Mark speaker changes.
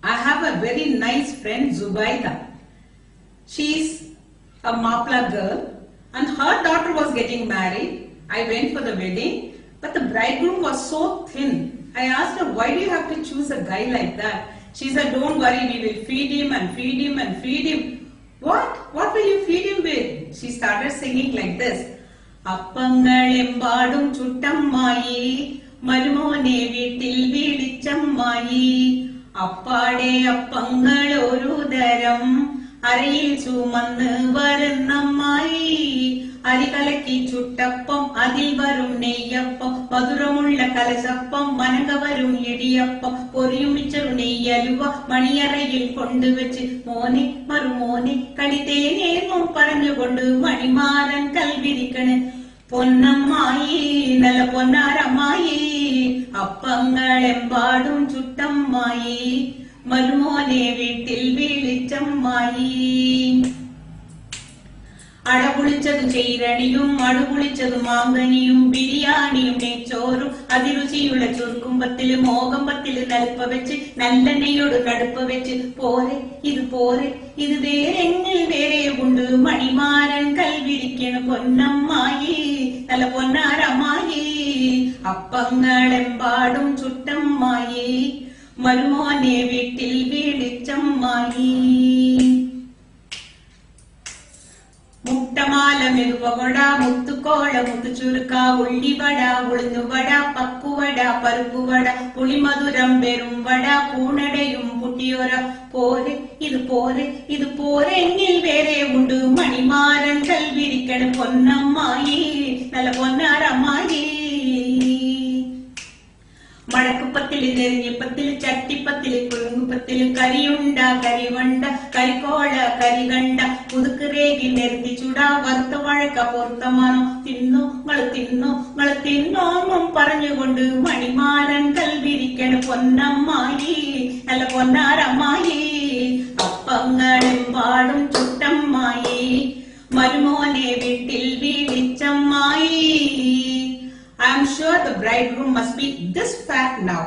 Speaker 1: I have a very nice friend, Zubaida. She's a Mapla girl and her daughter was getting married. I went for the wedding, but the bridegroom was so thin. I asked her, why do you have to choose a guy like that? She said, don't worry, we will feed him and feed him and feed him. What? What will you feed him with? She started singing like this. Appangalembadum chuttammayi, marumone vittil vidichammayi, appade appangal oru daram, arayil chumannu varunammayi, അരികലക്കി ചുട്ടപ്പം അതിൽ വരും നെയ്യപ്പം മധുരമുള്ള കലശപ്പം മനക വരും ഇടിയപ്പം പൊരിയുമിച്ചൊരു നെയ്യലുവ മണിയറയിൽ കൊണ്ടുവച്ച് മോനെ മറുമോനെ കളിതേനേന്നും പറഞ്ഞുകൊണ്ട് മണിമാരൻ കൽവിരിക്കണ് പൊന്നമ്മായി നല്ല പൊന്നാരമ്മായി അപ്പങ്ങളെമ്പാടും ചുട്ടമ്മായി മരുമോനെ വീട്ടിൽ വിളിച്ചമ്മായി അടപുളിച്ചതു ചീരണിയും അടുപുളിച്ചതു മാങ്കനിയും ബിരിയാണിയും നെയ്ച്ചോറും അതിരുചിയുള്ള ചുരുക്കുമ്പത്തില് മോകമ്പത്തില് നടുപ്പ വെച്ച് നല്ലെണ്ണയോട് നടുപ്പ വെച്ച് പോരെ ഇത് വേറെങ്ങിൽ വേറെ ഉണ്ട് മണിമാരൻ കൽവിരിക്കണ പൊന്നമ്മായി നല്ല പൊന്നാരമ്മായി അപ്പങ്ങളെമ്പാടും ചുട്ടമ്മായി മരുമോനെ വീട്ടിൽ വിളിച്ചമ്മായി മുട്ടമാല മെതുവട മുത്തുക്കോള മുത്തുചുരുക്ക ഉള്ളിവട ഉളുന്നുവട പക്കുവട പരുപ്പുവട പുളിമധുരം വെറും വട പൂണടയും പുട്ടിയോര പോരെ ഇത് പോരെ എങ്കിൽ വേറെ ഉണ്ട് മണിമാരൻ കൽവിരിക്കണ പൊന്നമ്മായി നല്ല പൊന്നാരമ്മായി മഴക്കുപ്പത്തില് നെരിഞ്ഞിപ്പത്തില് ചട്ടിപ്പത്തില് കുഴുങ്ങുപ്പത്തില് കരിയുണ്ട കരിവണ്ട കരിക്കോള കരികണ്ട പുതുക്കുരേകി നെരുതി ചുടാ വറുത്ത വഴക്ക പൊറുത്തമാനോ തിന്നോന്നും പറഞ്ഞുകൊണ്ട് മണിമാരൻ കൽവിരിക്കണ പൊന്നമ്മായി നല്ല പൊന്നാരമ്മായി അപ്പങ്ങളെമ്പാടും ചുട്ടമ്മായി മരുമോനെ വീട്ടിൽ വിളിച്ചമ്മായി I am sure the bridegroom must be this fat now.